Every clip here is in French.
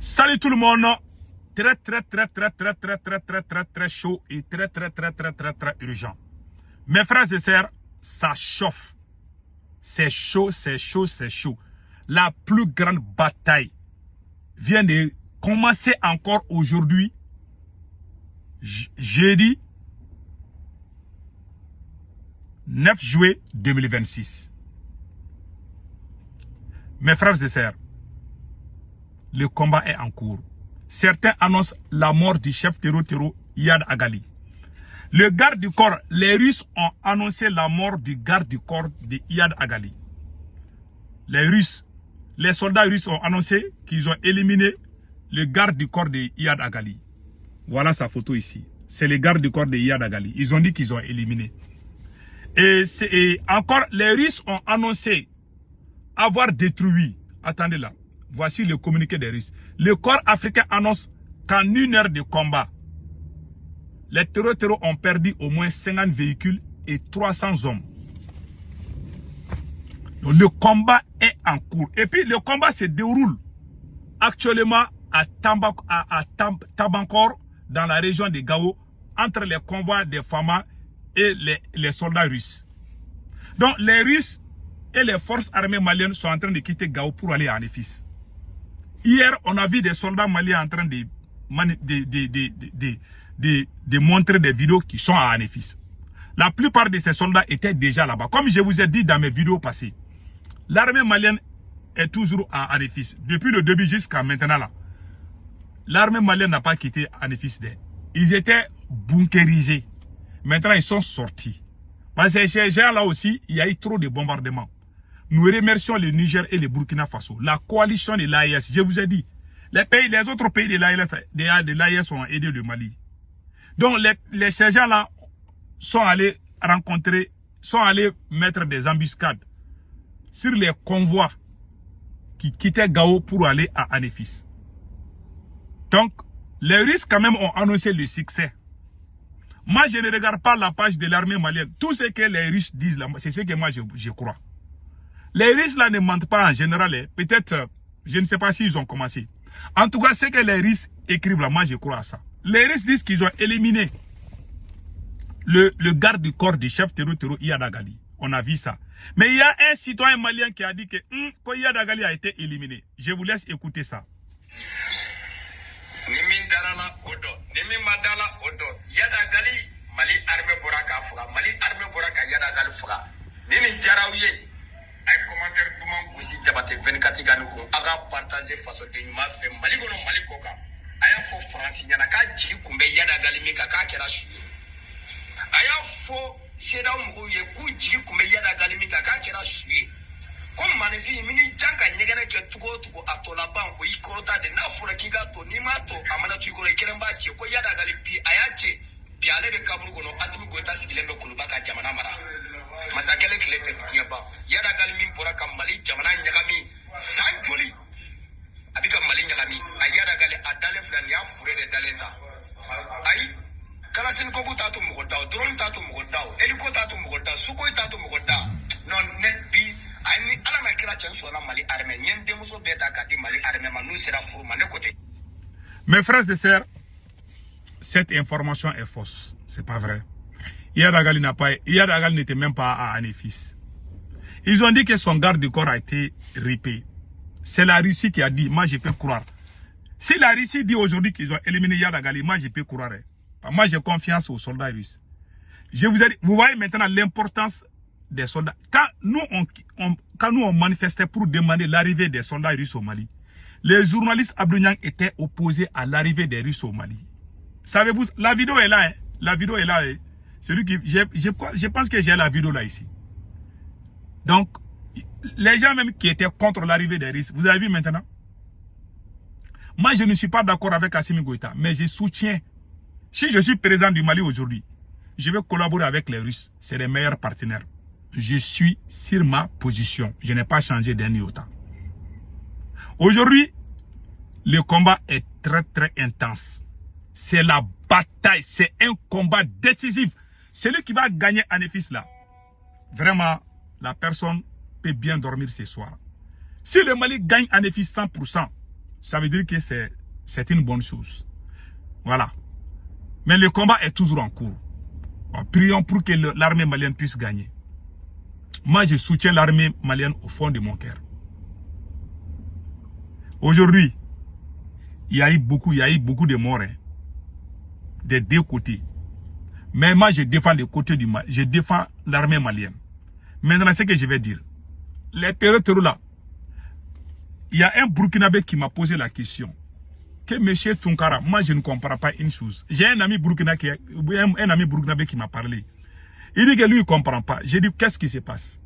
Salut tout le monde. Très chaud et très urgent. Mes frères et sœurs, ça chauffe. C'est chaud. La plus grande bataille vient de commencer encore aujourd'hui, jeudi 9 juillet 2026. Mes frères et sœurs, le combat est en cours. Certains annoncent la mort du chef terror Iyad Agali. Le garde du corps, les Russes ont annoncé la mort du garde du corps de Iyad Agali. Les soldats russes ont annoncé qu'ils ont éliminé le garde du corps de Iyad Agali. Voilà sa photo ici. C'est le garde du corps de Iyad Agali. Ils ont dit qu'ils ont éliminé. Et encore, les Russes ont annoncé avoir détruit. Attendez là. Voici le communiqué des Russes. Le corps africain annonce qu'en 1 heure de combat, les terroristes ont perdu au moins 50 véhicules et 300 hommes. Donc, le combat est en cours. Et puis le combat se déroule actuellement à Tabankor, dans la région de Gao, entre les convois des Fama et les soldats russes. Donc les Russes et les forces armées maliennes sont en train de quitter Gao pour aller à Anefis. Hier, on a vu des soldats maliens en train de montrer des vidéos qui sont à Anefis. La plupart de ces soldats étaient déjà là-bas. Comme je vous ai dit dans mes vidéos passées, l'armée malienne est toujours à Anefis. Depuis le début jusqu'à maintenant là. L'armée malienne n'a pas quitté Anefis. Ils étaient bunkérisés. Maintenant, ils sont sortis. Parce que chez gens là aussi, il y a eu trop de bombardements. Nous remercions le Niger et le Burkina Faso. La coalition de l'AES, je vous ai dit, les autres pays de l'AES ont aidé le Mali. Donc les sergents là sont allés mettre des embuscades sur les convois qui quittaient Gao pour aller à Anefis. Donc, les Russes quand même ont annoncé le succès. Moi, je ne regarde pas la page de l'armée malienne. Tout ce que les Russes disent là, c'est ce que moi je crois. Les Russes là ne mentent pas en général. Peut-être, je ne sais pas s'ils ont commencé. En tout cas, ce que les Russes écrivent là, moi je crois à ça. Les Russes disent qu'ils ont éliminé le garde du corps du chef terror Iyad Agali. On a vu ça. Mais il y a un citoyen malien qui a dit que Iyad Agali a été éliminé. Je vous laisse écouter ça. Iyad Agali, Mali armée Boraka Fuga, Mali armée Boraka Iyad Agali Fuga. Nini Jaraouye. Ay commentaire duma gosi jabate 24 ganu ko aga partager façon de ma fait Mali gono Mali koka aya fo France nyana ka jigi kumbe Iyad Agali mi ka kera suye aya fo seda mu ye ku jigi kumbe Iyad Agali mi ka kera suye comme manifi mini janka nyegene ke tugo atola banko ikorota de na fura kiga to ni mato amana tugo keremba che ko Iyad Agali bi ayache bi ale de kaburu gono asimi ko tasigilendo kulubaka jamana mara masakele kilete kiyaba Iyad Agali min pora kam Mali jamana nyagami sanjoli abika Mali nyagami Iyad Agali adale flan ya fure de dalenta ay kala sen ko butatu mo daw drone tatu mo daw heliko tatu mo daw suko tatu mo daw non net bi ani ala na kira chen so na Mali armée nyende muso beta ka di Mali armée manu sera furu mane côté. Mes frères et sœurs, cette information est fausse, c'est pas vrai. Iyad Agali n'était même pas à Anefis. Ils ont dit que son garde du corps a été ripé. C'est la Russie qui a dit, moi je peux croire. Si la Russie dit aujourd'hui qu'ils ont éliminé Iyad Agali, moi je peux croire. Moi j'ai confiance aux soldats russes. Je vous ai dit, vous voyez maintenant l'importance des soldats. Quand nous on manifestait pour demander l'arrivée des soldats russes au Mali, les journalistes Abdou Niang étaient opposés à l'arrivée des Russes au Mali. Savez-vous, la vidéo est là. Hein? La vidéo est là. Hein? Celui qui, je pense que j'ai la vidéo là ici. Donc, les gens même qui étaient contre l'arrivée des Russes, vous avez vu maintenant? Moi, je ne suis pas d'accord avec Assimi Goïta, mais je soutiens. Si je suis président du Mali aujourd'hui, je vais collaborer avec les Russes. C'est les meilleurs partenaires. Je suis sur ma position. Je n'ai pas changé d'un iota. Aujourd'hui, le combat est très intense. C'est la bataille. C'est un combat décisif. Celui qui va gagner Anefis là, vraiment, la personne peut bien dormir ce soir. Si le Mali gagne Anefis 100%, ça veut dire que c'est une bonne chose. Voilà. Mais le combat est toujours en cours. Prions pour que l'armée malienne puisse gagner. Moi, je soutiens l'armée malienne au fond de mon cœur. Aujourd'hui, il y a eu beaucoup de morts, hein, des deux côtés. Mais moi, je défends le côté du Mali. Je défends l'armée malienne. Maintenant, ce que je vais dire. Les terreurs là, il y a un Burkinabé qui m'a posé la question. Que M. Tunkara, moi, je ne comprends pas une chose. J'ai un ami burkinabé qui m'a parlé. Il dit que lui, il ne comprend pas. J'ai dit, qu'est-ce qui se passe?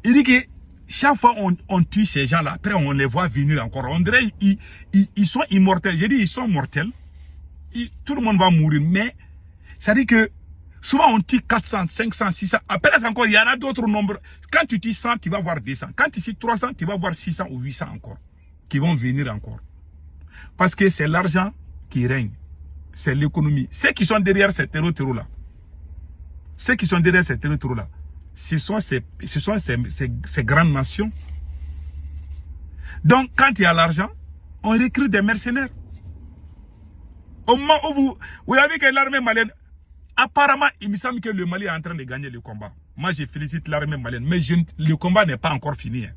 Il dit que chaque fois on tue ces gens-là, après on les voit venir encore. On dirait ils sont immortels. J'ai dit, ils sont mortels. Tout le monde va mourir. Mais, ça dit que souvent on tue 400, 500, 600. Après encore, il y en a d'autres nombres. Quand tu tues 100, tu vas voir 200. Quand tu tues 300, tu vas voir 600 ou 800 encore. Qui vont venir encore. Parce que c'est l'argent qui règne. C'est l'économie. Ceux qui sont derrière ces terreaux-là. Ceux qui sont derrière ces terreaux-là. Ce sont ces grandes nations. Donc, quand il y a l'argent, on recrute des mercenaires. Au moment où vous avez que l'armée malienne, apparemment, il me semble que le Mali est en train de gagner le combat. Moi, je félicite l'armée malienne, mais le combat n'est pas encore fini. Hein.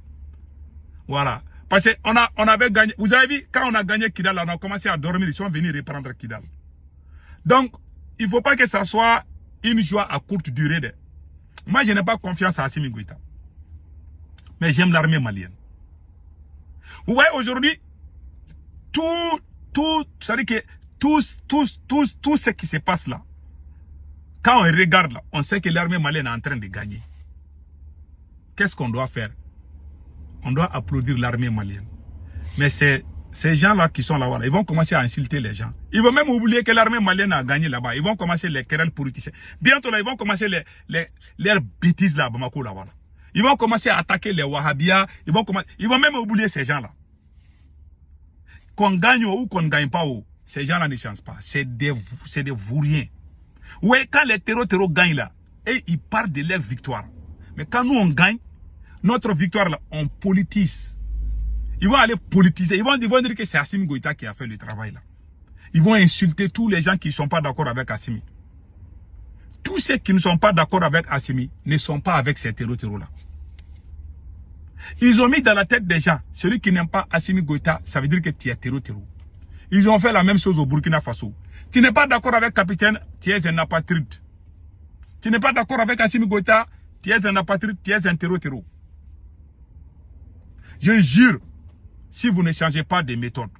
Voilà. Parce qu'on avait gagné. Vous avez vu, quand on a gagné Kidal, on a commencé à dormir, ils sont venus reprendre Kidal. Donc, il ne faut pas que ça soit une joie à courte durée. Moi, je n'ai pas confiance à Assimi Goïta. Mais j'aime l'armée malienne. Vous voyez, aujourd'hui, ça veut dire que tout ce qui se passe là, quand on regarde là, on sait que l'armée malienne est en train de gagner. Qu'est-ce qu'on doit faire? On doit applaudir l'armée malienne. Mais ces gens-là qui sont là-bas, ils vont commencer à insulter les gens. Ils vont même oublier que l'armée malienne a gagné là-bas. Ils vont commencer les querelles politiciennes. Bientôt là, ils vont commencer leurs bêtises là, à Bamako là-bas. Ils vont commencer à attaquer les Wahhabiyas. Ils vont même oublier ces gens-là. Qu'on gagne ou qu'on ne gagne pas, ces gens-là ne changent pas. C'est des vauriens. Oui, quand les terreaux gagnent là, et ils parlent de leur victoire. Mais quand nous on gagne, notre victoire là, on politise. Ils vont aller politiser. Ils vont dire que c'est Assimi Goïta qui a fait le travail là. Ils vont insulter tous les gens qui ne sont pas d'accord avec Assimi. Tous ceux qui ne sont pas d'accord avec Assimi ne sont pas avec ces terreaux là. Ils ont mis dans la tête des gens, celui qui n'aime pas Assimi Goïta, ça veut dire que tu es terreau. Ils ont fait la même chose au Burkina Faso. Tu n'es pas d'accord avec Capitaine, tu es un apatride. Tu n'es pas d'accord avec Assimi Goïta, tu es un apatride, tu es un terreau. Je jure, si vous ne changez pas de méthode,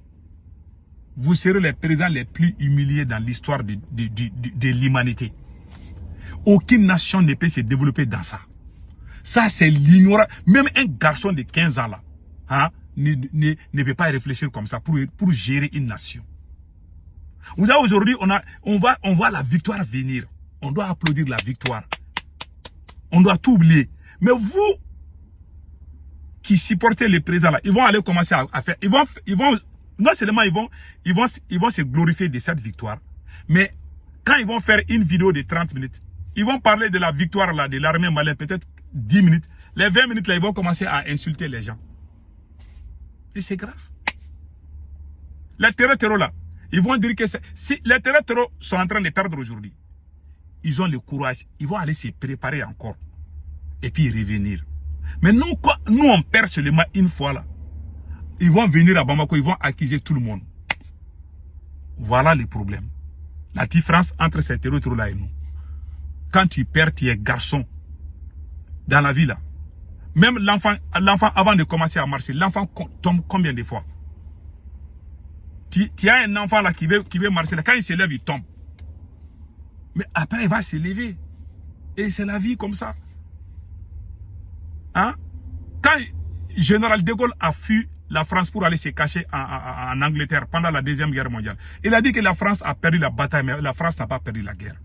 vous serez les présidents les plus humiliés dans l'histoire de l'humanité. Aucune nation ne peut se développer dans ça. Ça, c'est l'ignorance. Même un garçon de 15 ans là, hein, ne peut pas réfléchir comme ça pour gérer une nation. Vous savez, aujourd'hui, on voit la victoire venir. On doit applaudir la victoire. On doit tout oublier. Mais vous, qui supportez le président là, ils vont aller commencer à faire. Non seulement ils vont se glorifier de cette victoire, mais quand ils vont faire une vidéo de 30 minutes, ils vont parler de la victoire là, de l'armée malienne, peut-être 10 minutes. Les 20 minutes là, ils vont commencer à insulter les gens. Et c'est grave. Les terreaux là, ils vont dire que si les terreaux sont en train de perdre aujourd'hui, ils ont le courage, ils vont aller se préparer encore. Et puis revenir. Mais nous, on perd seulement une fois là. Ils vont venir à Bamako, ils vont accuser tout le monde. Voilà le problème. La différence entre ces terreaux là et nous. Quand tu perds, tu es garçon. Dans la vie là. Même l'enfant, avant de commencer à marcher, l'enfant tombe combien de fois? Tu as un enfant là qui veut marcher là. Quand il se lève, il tombe. Mais après, il va se lever. Et c'est la vie comme ça. Hein? Quand Général de Gaulle a fui la France pour aller se cacher en Angleterre pendant la Deuxième Guerre mondiale, il a dit que la France a perdu la bataille, mais la France n'a pas perdu la guerre.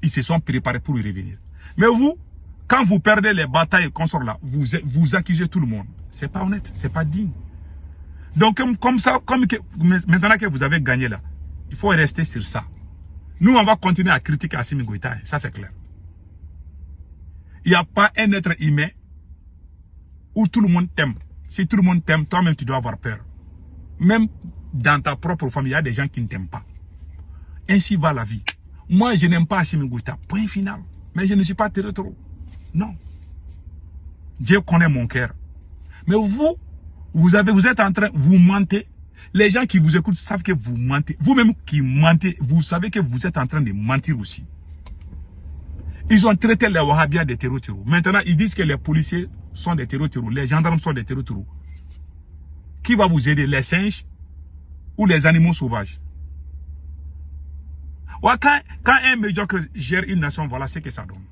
Ils se sont préparés pour y revenir. Mais vous, quand vous perdez les batailles consorts là, vous accusez tout le monde. C'est pas honnête, c'est pas digne. Donc maintenant que vous avez gagné là, il faut rester sur ça. Nous, on va continuer à critiquer Assimi Goïta, ça c'est clair. Il n'y a pas un être humain où tout le monde t'aime. Si tout le monde t'aime, toi-même tu dois avoir peur. même dans ta propre famille, il y a des gens qui ne t'aiment pas. Ainsi va la vie. Moi, je n'aime pas Assimi Goïta. Point final. Mais je ne suis pas territoire. Non. Dieu connaît mon cœur. Mais vous êtes en train, vous mentez. Les gens qui vous écoutent savent que vous mentez. Vous-même qui mentez, vous savez que vous êtes en train de mentir aussi. Ils ont traité les Wahhabiens de terreaux. Maintenant, ils disent que les policiers sont des terreaux. Les gendarmes sont des terreaux. Qui va vous aider, les singes ou les animaux sauvages? Ouais, quand un médiocre gère une nation, voilà ce que ça donne.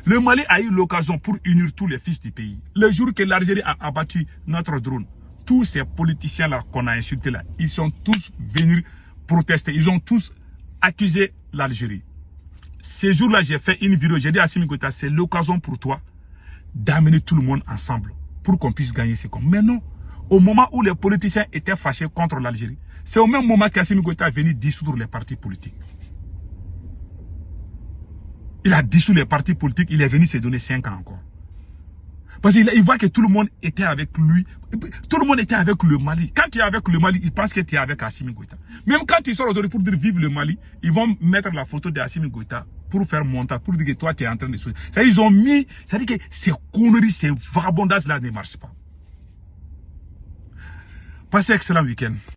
Le Mali a eu l'occasion pour unir tous les fils du pays. Le jour que l'Algérie a abattu notre drone, tous ces politiciens-là qu'on a insultés là, ils sont tous venus protester. Ils ont tous accusé l'Algérie. Ce jour-là, j'ai fait une vidéo. J'ai dit à Assimi Goïta, c'est l'occasion pour toi d'amener tout le monde ensemble pour qu'on puisse gagner ce combat. Mais non, au moment où les politiciens étaient fâchés contre l'Algérie, c'est au même moment qu'Assimi Goïta est venu dissoudre les partis politiques. Il a dissous les partis politiques, il est venu se donner 5 ans encore. Parce qu'il voit que tout le monde était avec lui. Tout le monde était avec le Mali. Quand tu es avec le Mali, il pense que tu es avec Assimi Goïta. Même quand ils sortent aujourd'hui pour dire vive le Mali, ils vont mettre la photo d'Assimi Goïta pour faire montage, pour dire que toi tu es en train de sauter. Ils ont mis, ça dit que ces conneries, ces vagabondages là ne marchent pas. Passez un excellent week-end.